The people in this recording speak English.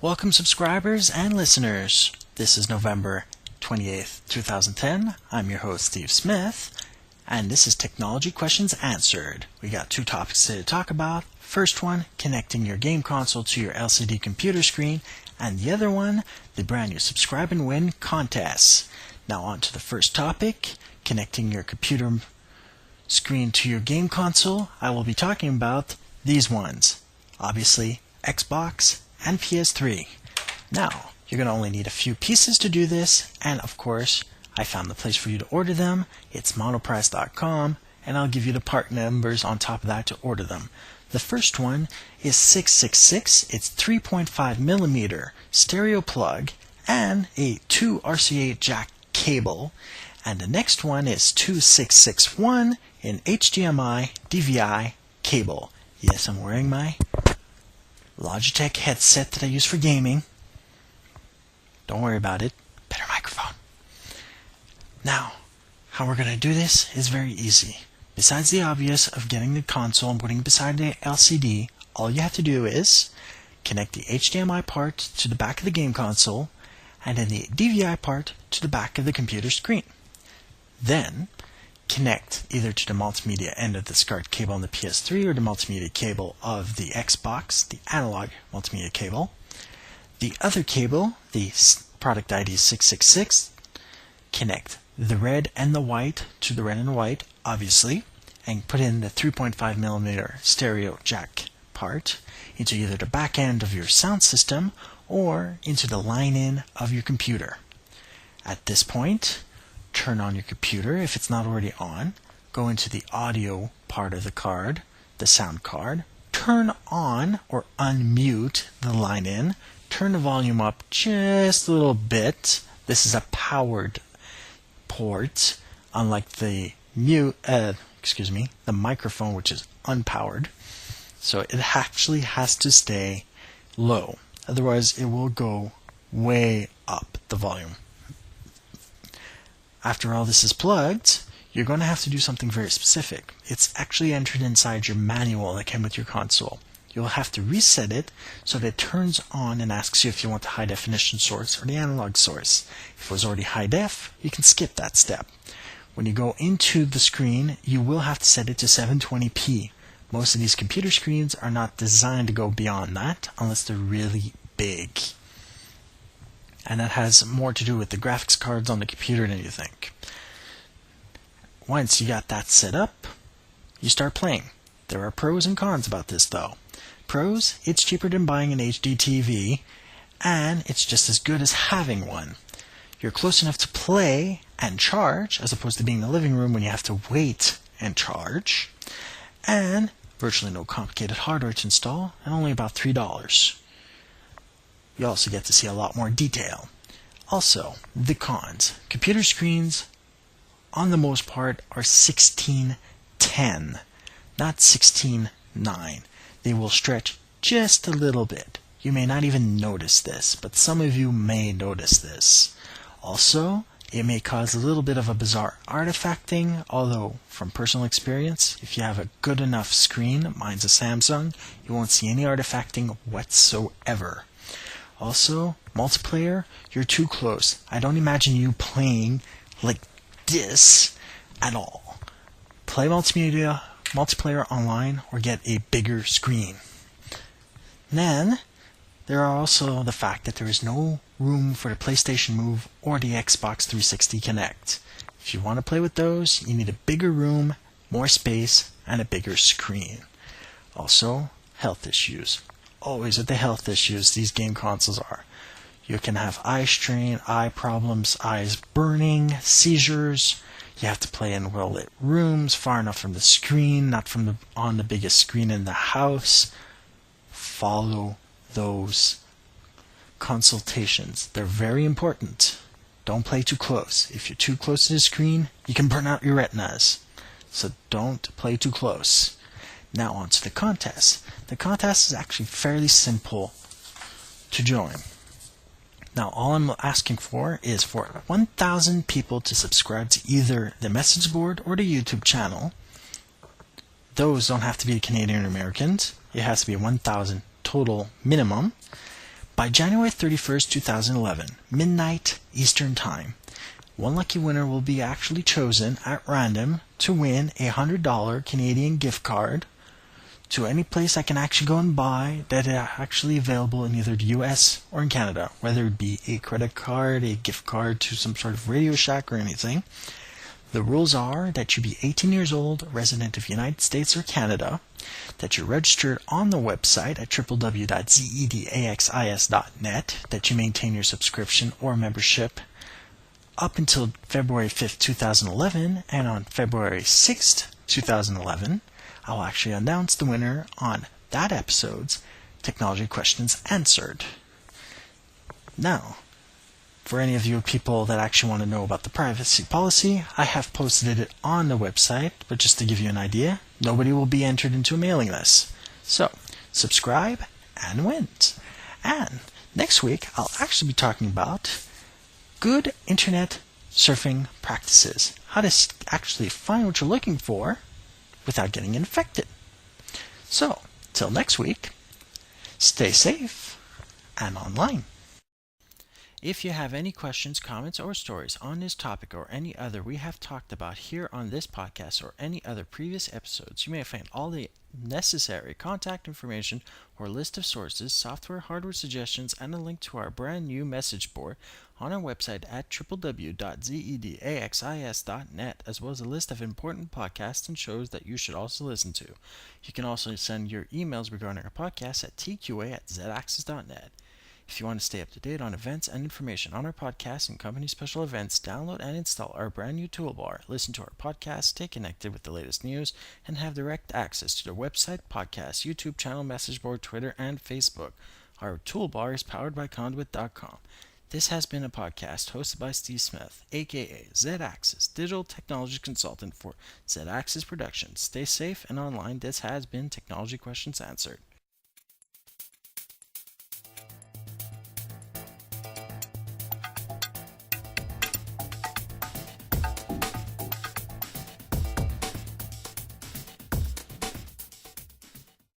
Welcome subscribers and listeners. This is November 28th, 2010. I'm your host, Steve Smith, and this is Technology Questions Answered. We got two topics today to talk about. First one, connecting your game console to your LCD computer screen, and the other one, the brand new Subscribe and Win contests. Now on to the first topic, connecting your computer screen to your game console. I will be talking about these ones. Obviously, Xbox and PS3. Now, you're going to only need a few pieces to do this, and of course, I found the place for you to order them. It's monoprice.com, and I'll give you the part numbers on top of that to order them. The first one is 666. It's 3.5 millimeter stereo plug and a 2 RCA jack cable. And the next one is 2661 in HDMI DVI cable. Yes, I'm wearing my Logitech headset that I use for gaming. Don't worry about it. Better microphone. Now, how we're going to do this is very easy. Besides the obvious of getting the console and putting it beside the LCD, all you have to do is connect the HDMI part to the back of the game console and then the DVI part to the back of the computer screen. Then, connect either to the multimedia end of the SCART cable on the PS3 or the multimedia cable of the Xbox, the analog multimedia cable. The other cable, the product ID 666, connect the red and the white to the red and the white, obviously, and put in the 3.5 millimeter stereo jack part into either the back end of your sound system or into the line-in of your computer. At this point, turn on your computer if it's not already on. Go into the audio part of the card, the sound card. Turn on or unmute the line-in. Turn the volume up just a little bit. This is a powered port, unlike the microphone, which is unpowered. So it actually has to stay low. Otherwise, it will go way up the volume. After all this is plugged, you're going to have to do something very specific. It's actually entered inside your manual that came with your console. You'll have to reset it so that it turns on and asks you if you want the high definition source or the analog source. If it was already high def, you can skip that step. When you go into the screen, you will have to set it to 720p. Most of these computer screens are not designed to go beyond that unless they're really big. And that has more to do with the graphics cards on the computer than you think. Once you got that set up, you start playing. There are pros and cons about this though. Pros, it's cheaper than buying an HD TV, and it's just as good as having one. You're close enough to play and charge, as opposed to being in the living room when you have to wait and charge. And virtually no complicated hardware to install, and only about $3. You also get to see a lot more detail. Also, the cons. Computer screens, on the most part, are 16:10, not 16:9. They will stretch just a little bit. You may not even notice this, but some of you may notice this. Also, it may cause a little bit of a bizarre artifacting, although from personal experience, if you have a good enough screen, mine's a Samsung, you won't see any artifacting whatsoever. Also, multiplayer, you're too close. I don't imagine you playing like this at all. Play multiplayer online or get a bigger screen. Then, there are also the fact that there is no room for the PlayStation Move or the Xbox 360 Kinect. If you want to play with those, you need a bigger room, more space, and a bigger screen. Also, health issues. Always with the health issues these game consoles are. You can have eye strain, eye problems, eyes burning, seizures. You have to play in well-lit rooms, far enough from the screen, not from on the biggest screen in the house. Follow those consultations. They're very important. Don't play too close. If you're too close to the screen, you can burn out your retinas. So don't play too close. Now on to the contest. The contest is actually fairly simple to join. Now all I'm asking for is for 1,000 people to subscribe to either the message board or the YouTube channel. Those don't have to be Canadian or Americans. It has to be 1,000 total minimum. By January 31st, 2011, midnight Eastern Time, one lucky winner will be actually chosen at random to win a $100 Canadian gift card to any place I can actually go and buy that are actually available in either the US or in Canada, whether it be a credit card, a gift card to some sort of Radio Shack or anything. The rules are that you be 18 years old, resident of the United States or Canada, that you're registered on the website at www.zedaxis.net, that you maintain your subscription or membership up until February 5th, 2011, and on February 6th, 2011, I'll actually announce the winner on that episode's Technology Questions Answered. Now, for any of you people that actually want to know about the privacy policy, I have posted it on the website, but just to give you an idea, nobody will be entered into a mailing list. So, subscribe and win. And next week, I'll actually be talking about good internet surfing practices. How to actually find what you're looking for without getting infected. So, till next week, stay safe and online. If you have any questions, comments, or stories on this topic or any other we have talked about here on this podcast or any other previous episodes, you may find all the necessary contact information or list of sources, software, hardware suggestions, and a link to our brand new message board on our website at www.zedaxis.net, as well as a list of important podcasts and shows that you should also listen to. You can also send your emails regarding our podcast at tqa@zedaxis.net. If you want to stay up to date on events and information on our podcast and company special events, download and install our brand new toolbar, listen to our podcast, stay connected with the latest news, and have direct access to the website, podcast, YouTube channel, message board, Twitter, and Facebook. Our toolbar is powered by Conduit.com. This has been a podcast hosted by Steve Smith, aka Z-Axis, digital technology consultant for Z-Axis Productions. Stay safe and online. This has been Technology Questions Answered.